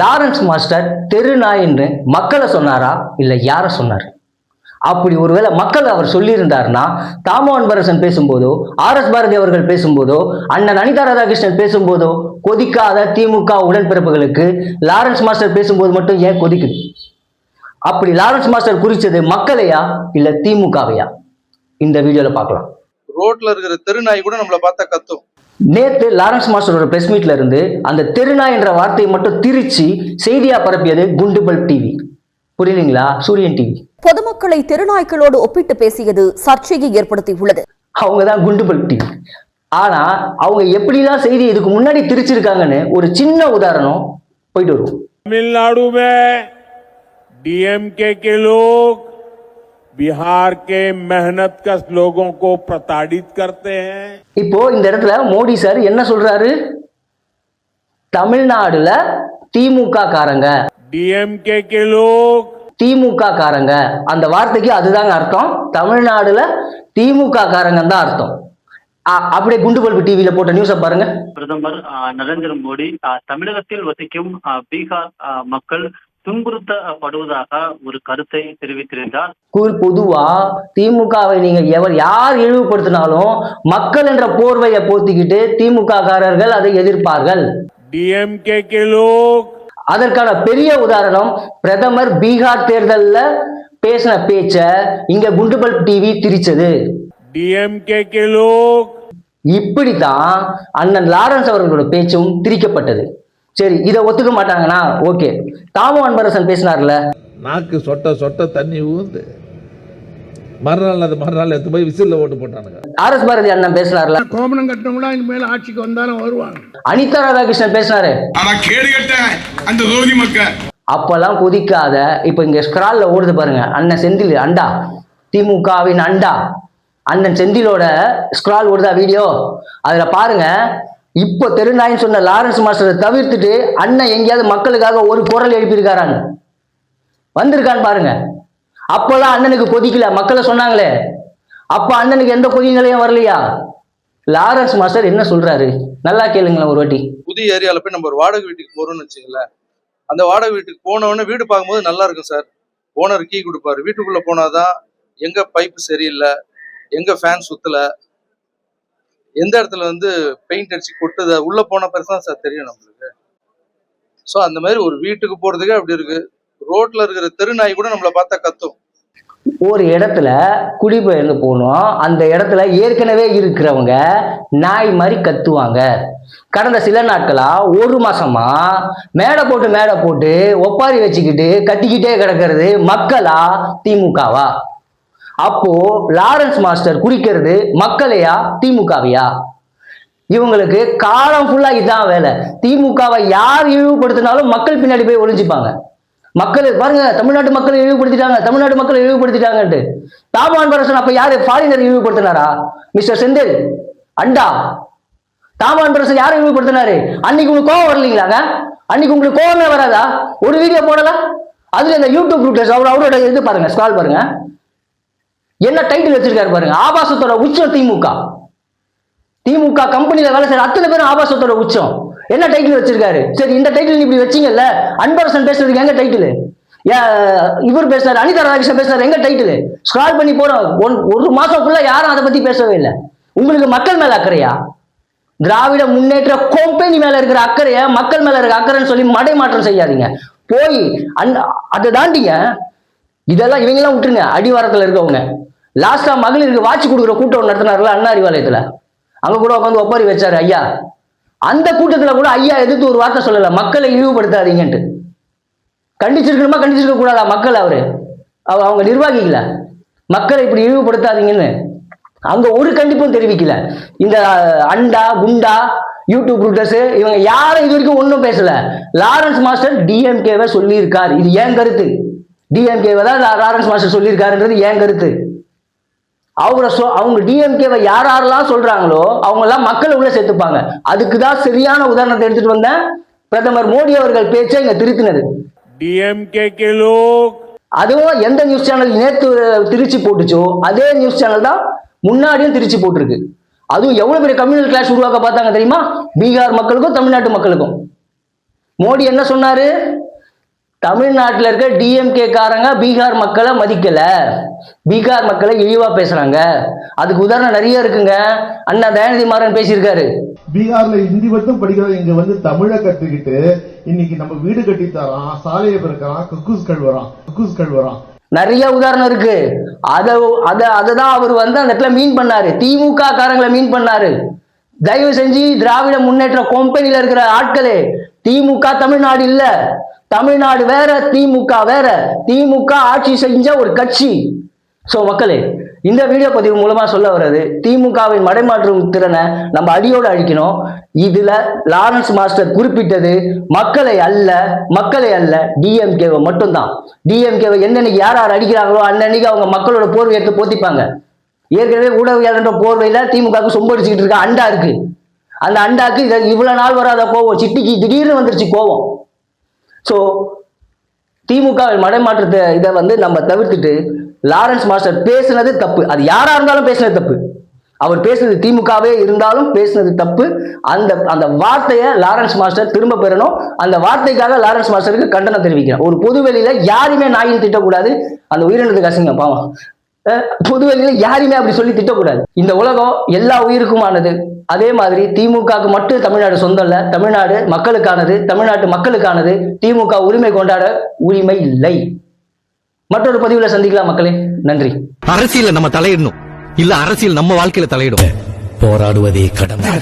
Lawrence master தெருநாயின்னு மக்களை சொன்னாரா இல்லை யாரை சொன்னார்? அப்படி ஒருவேளை மக்கள் அவர் சொல்லியிருந்தாருன்னா தாமோ அன்பரசன் பேசும்போதோ, ஆர்.எஸ். பாரதி அவர்கள் பேசும்போதோ, அண்ணன் அனிதா ராதாகிருஷ்ணன் பேசும்போதோ கொதிக்காத திமுக உடன்பிறப்புகளுக்கு லாரன்ஸ் மாஸ்டர் பேசும்போது மட்டும் ஏன் கொதிக்குது? அப்படி லாரன்ஸ் மாஸ்டர் குறிச்சது மக்களையா இல்ல திமுகவையா? இந்த வீடியோல பார்க்கலாம். ரோட்ல இருக்கிற தெருநாய் கூட நம்மளை பார்த்தா கத்தும். நேத்து லாரன்ஸ் மாஸ்டரோட பிரஸ் மீட்ல இருந்து அந்த தெருநாய் என்ற வார்த்தையை மட்டும் திரிச்சு செய்தியா பரப்பியது குண்டுபல் டிவி. புரியலீங்களா? சூரியன் டிவி பொதுமக்களை தெருநாய்களோடு ஒப்பிட்டு பேசியது சர்ச்சையை ஏற்படுத்தியுள்ளது. அவங்கதான் குண்டுபல் டிவி. ஆனா அவங்க எப்படிலாம் செய்தி இதுக்கு முன்னாடி திரிச்சிருக்காங்கன்னு ஒரு சின்ன உதாரணம் போயிட்டு வருவோம். तमिलनाडु में डीएमके के लोग बिहार के मेहनतकश लोगों को प्रताड़ित करते हैं. இப்போ இந்த இடத்துல மோடி சார் என்ன சொல்றாரு? தமிழ்நாடுல திமுக காரங்க, डीएमके के लोग திமுக காரங்க, அந்த வார்த்தைக்கு அதுதாங்க அர்த்தம். தமிழ்நாடுல திமுக காரங்க தான் அர்த்தம். அப்படியே குண்டுபல்பு டிவியில போட்ட நியூஸ பாருங்க. பிரதமர் நரேந்திர மோடி தமிழகத்தில் வசிக்கும் பீகார் மக்கள் துன்புறுத்தப்படுவதாக ஒரு கருத்தை தெரிவித்திருந்தார். பொதுவா திமுகவை நீங்க யார் இழிவுபடுத்தினாலும் மக்கள் என்ற போர்வையை போத்திக்கிட்டு திமுக காரர்கள் அதை எதிர்ப்பார்கள். डीएमके के लोग அதற்கான பெரிய உதாரணம் பிரதமர் பீகார் தேர்தல்ல பேசின பேச்ச இங்க குண்டுபல்பு டிவி திரிச்சது. डीएमके के लोग இப்படித்தான் அண்ணன் லாரன்ஸ் அவர்களோட பேச்சும் திரிக்கப்பட்டது. சரி, இதை ஒத்துக்க மாட்டாங்கன்னா ஓகே. தாமோ அன்பரசன் பேசினார்ல, நாக்கு சொட்ட சொட்ட தண்ணி ஊந்து மறுநாள் எடுத்து போய் விசில்ல ஓட்டு போட்டானுங்க. ஆர்.எஸ். பாரதி அண்ணன் பேசினார்ல, கோமணம் கட்டவங்களா இனிமேல் ஆட்சிக்கு வந்தாலும் வருவாங்க. அனிதா ராதாகிருஷ்ணன் பேசினாரு, அந்த ஜோதி மக்கள் அப்பெல்லாம் கொதிக்காத. இப்ப இங்க ஸ்கிரால்ல ஓடுது பாருங்க, அண்ணன் செந்தில் அண்டா, திமுகவின் அண்டா, அண்ணன் செந்திலோட ஸ்கிரால் ஓடுதா வீடியோ, அதுல பாருங்க. இப்போ தெருநாயின்னு சொன்ன லாரன்ஸ் மாஸ்டரை தவிர்த்துட்டு அண்ணன் எங்கேயாவது மக்களுக்காக ஒரு குரல் எழுப்பியிருக்காரான்னு வந்திருக்கான்னு பாருங்க. அப்பெல்லாம் அண்ணனுக்கு கொதிக்கல, மக்களை சொன்னாங்களே, அப்ப அண்ணனுக்கு எந்த கொதி நிலையும் வரலையா? லாரன்ஸ் மாஸ்டர் என்ன சொல்றாரு நல்லா கேளுங்களேன் ஒரு வாட்டி. புதிய ஏரியால போய் நம்ம ஒரு வாடகை வீட்டுக்கு போறோம்னு வச்சுங்களேன். அந்த வாடகை வீட்டுக்கு போனவொடனே வீடு பார்க்கும்போது நல்லா இருக்கும் சார். ஓனர் கீ கொடுப்பாரு. வீட்டுக்குள்ள போனாதான் எங்க பைப்பு சரியில்லை, எங்க ஃபேன் சுத்தல, எந்த இடத்துல பெயிண்ட் அடிச்சு கொட்டுத, உள்ள போன பிறகுதான் சார் தெரியும் நம்மளுக்கு. ஸோ அந்த மாதிரி ஒரு வீட்டுக்கு போறதுக்கே அப்படி இருக்கு. ரோட்ல இருக்கிற தெருநாய் கூட நம்மளை பார்த்தா கத்தும். ஒரு இடத்துல குடிபெயர்ந்து போனோம், அந்த இடத்துல ஏற்கனவே இருக்கிறவங்க நாய் மாதிரி கத்துவாங்க. கடந்த சில நாட்களா ஒரு மாசமா மேடை போட்டு ஒப்பாரி வச்சுக்கிட்டு கத்திக்கிட்டே கிடக்கிறது மக்களா திமுகவா? அப்போ லாரன்ஸ் மாஸ்டர் குறிக்கிறது மக்களையா திமுகவையா? இவங்களுக்கு காலம் ஃபுல்லா இதான் வேலை. திமுகவை யார் இழிவுபடுத்தினாலும் மக்கள் பின்னாடி போய் ஒளிஞ்சுப்பாங்க. மக்கள் பாருங்க, தமிழ்நாட்டு மக்களை இழிவுபடுத்திட்டாங்கன்ட்டு. தாமோ அன்பரசன் அப்ப யாரு ஃபாரினர் இழிவுபடுத்தினாரா? மிஸ்டர் செந்தில் அண்டா, தாமோ அன்பரசன் யாரை இழிவுபடுத்தினாரு? அன்னைக்கு உங்களுக்கு கோவம் வரலீங்களாங்க? அன்னைக்கு உங்களுக்கு கோவமே வராதா? ஒரு வீடியோ போடல. அதுல இந்த யூடியூப் ரூட்டர்ஸ் அவரோட இது பாருங்க, ஸ்க்ரால் பாருங்க, என்ன டைட்டில் வச்சிருக்காரு பாருங்க. ஆபாசத்தோட உச்சம் திமுக. திமுக கம்பெனியில வேலை செய்யற அத்தனை பேரும் ஆபாசத்தோட உச்சம். என்ன டைட்டில் வச்சிருக்காரு? சரி, இந்த டைட்டில் இப்படி வச்சீங்கல்ல, அன்பரசன் பேசுறதுக்கு எங்க டைட்டில்? இவர் பேசுறாரு, அனிதா ராதாகிருஷ்ணன் பேசுறாரு, எங்க டைட்டில்? ஸ்க்ரால் பண்ணி போறோம். ஒரு மாசம் ஃபுல்லா யாரும் அதை பத்தி பேசவே இல்லை. உங்களுக்கு மக்கள் மேல அக்கறையா? திராவிட முன்னேற்ற கம்பெனி மேல இருக்கிற அக்கறைய மக்கள் மேல இருக்க அக்கறைன்னு சொல்லி மடை மாற்றம் செய்யாதீங்க. போய் அதை தாண்டிங்க. இதெல்லாம் இவங்கெல்லாம் விட்டுருங்க. அடிவாரத்துல இருக்கவங்க லாஸ்டா மகளிருக்கு வாட்சி கொடுக்குற கூட்டம் நடத்தினார்ல அண்ணா அறிவாலயத்துல, அங்க கூட உட்காந்து ஒப்பாரி வச்சாரு ஐயா. அந்த கூட்டத்துல கூட ஐயா எதிர்த்து ஒரு வார்த்தை சொல்லல, மக்களை இழிவுபடுத்தாதீங்கன்ட்டு. கண்டிச்சிருக்க கூடாதா மக்கள்? அவங்க நிர்வாகிக்கல, மக்களை இப்படி இழிவுபடுத்தாதீங்கன்னு அங்க ஒரு கண்டிப்பும் தெரிவிக்கல. இந்த அண்டா குண்டா யூடியூப் ரூட்டர்ஸ் இவங்க யாரும் இது வரைக்கும் ஒன்றும் பேசல. லாரன்ஸ் மாஸ்டர் டிஎம்கேவை சொல்லி இருக்காரு. இது ஏன் கருத்து. டிஎம்கேவை தான் லாரன்ஸ் மாஸ்டர் சொல்லியிருக்காருன்றது ஏன் கருத்து. அவங்க டிஎம்கேவை யாரெல்லாம் சொல்றாங்களோ அவங்க எல்லாம் மக்களை உள்ள சேர்த்துப்பாங்க. அதுக்குதான் சரியான உதாரணத்தை எடுத்துட்டு வந்தேன். பிரதமர் மோடி அவர்கள் பேச்சை இங்க திருத்தினது. डीएमके के लोग அதுவும் எந்த நியூஸ் சேனல் நேற்று திருச்சி போட்டுச்சோ அதே நியூஸ் சேனல் தான் முன்னாடியும் திருச்சி போட்டிருக்கு. அதுவும் எவ்வளவு பெரிய கம்யூனல் கிளாஸ் உருவாக்க பார்த்தாங்க தெரியுமா? பீகார் மக்களுக்கும் தமிழ்நாட்டு மக்களுக்கும். மோடி என்ன சொன்னாரு? தமிழ்நாட்டில் இருக்க டிஎம்கே காரங்க பீகார் மக்களை மதிக்கல, பீகார் மக்களை இழிவா பேசுறாங்க. அதுக்கு உதாரணம் நிறைய இருக்குங்க. அண்ணா தயாநிதி மாறன் பேசியிருக்காரு. பீகார்ல ஹிந்தி மட்டும் படிக்கிற இங்க வந்து தமிழை கத்துக்கிட்டு இன்னைக்கு நம்ம வீடு கட்டி தரோம், சாலையை பிறக்கிறான், குக்கூஸ் வரான். நிறைய உதாரணம் இருக்கு. அததான் அவர் வந்து அந்த இடத்துல மீன் பண்ணாரு, திமுக காரங்களை மீன் பண்ணாரு. தயவு செஞ்சு திராவிட முன்னேற்ற கம்பெனியில இருக்கிற ஆட்களே, திமுக தமிழ்நாடு இல்ல, தமிழ்நாடு வேற, திமுக வேற. திமுக ஆட்சி செஞ்ச ஒரு கட்சி. சோ மக்களே, இந்த வீடியோ பதிவு மூலமா சொல்ல வர்றது, திமுகவின் மடைமாற்றும் திறனை நம்ம அடியோடு அழிக்கணும். இதுல லாரன்ஸ் மாஸ்டர் குறிப்பிட்டது மக்களை அல்ல டிஎம்கேவை மட்டும்தான். டிஎம்கேவை என்னன்னைக்கு யார் அடிக்கிறாங்களோ அன்னன்னைக்கு அவங்க மக்களோட போர்வை எடுத்து போத்திப்பாங்க. ஏற்கனவே ஊடகவியலாளர் போர்வையில திமுக சொம்படிச்சுக்கிட்டு இருக்க அண்டா இருக்கு. அந்த அண்டாக்கு இவ்வளவு நாள் வராத கோவம் சிட்டிக்கு திடீர்னு வந்துருச்சு கோவம். சோ திமுக மடைமாற்றத்தை இதை வந்து நம்ம தவிர்த்துட்டு, லாரன்ஸ் மாஸ்டர் பேசுனது தப்பு. அது யாரா இருந்தாலும் பேசுனது தப்பு. அவர் பேசுனது திமுகவே இருந்தாலும் பேசுனது தப்பு. அந்த வார்த்தையை லாரன்ஸ் மாஸ்டர் திரும்ப பெறணும். அந்த வார்த்தைக்காக லாரன்ஸ் மாஸ்டருக்கு கண்டனம் தெரிவிக்கிறேன். ஒரு பொதுவெளியில யாருமே நாயின் திட்டக்கூடாது. அந்த உயிரினத்துக்கு அசிங்கம் பாவம். பொதுவெளியில யாருமே அப்படி சொல்லி திட்டக்கூடாது. இந்த உலகம் எல்லா உயிருக்குமானது. அதே மாதிரி திமுகவுக்கு மட்டும் தமிழ்நாடு சொந்தம் இல்ல, தமிழ்நாடு மக்களுக்கானது, தமிழ்நாட்டு மக்களுக்கானது. திமுக உரிமை கொண்டாட உரிமை இல்லை. மற்றொரு பதிவுல சந்திக்கலாம் மக்களே. நன்றி. அரசியல நம்ம தலையிடணும், இல்ல அரசியல் நம்ம வாழ்க்கையில தலையிடும். போராடுவதே கடமை.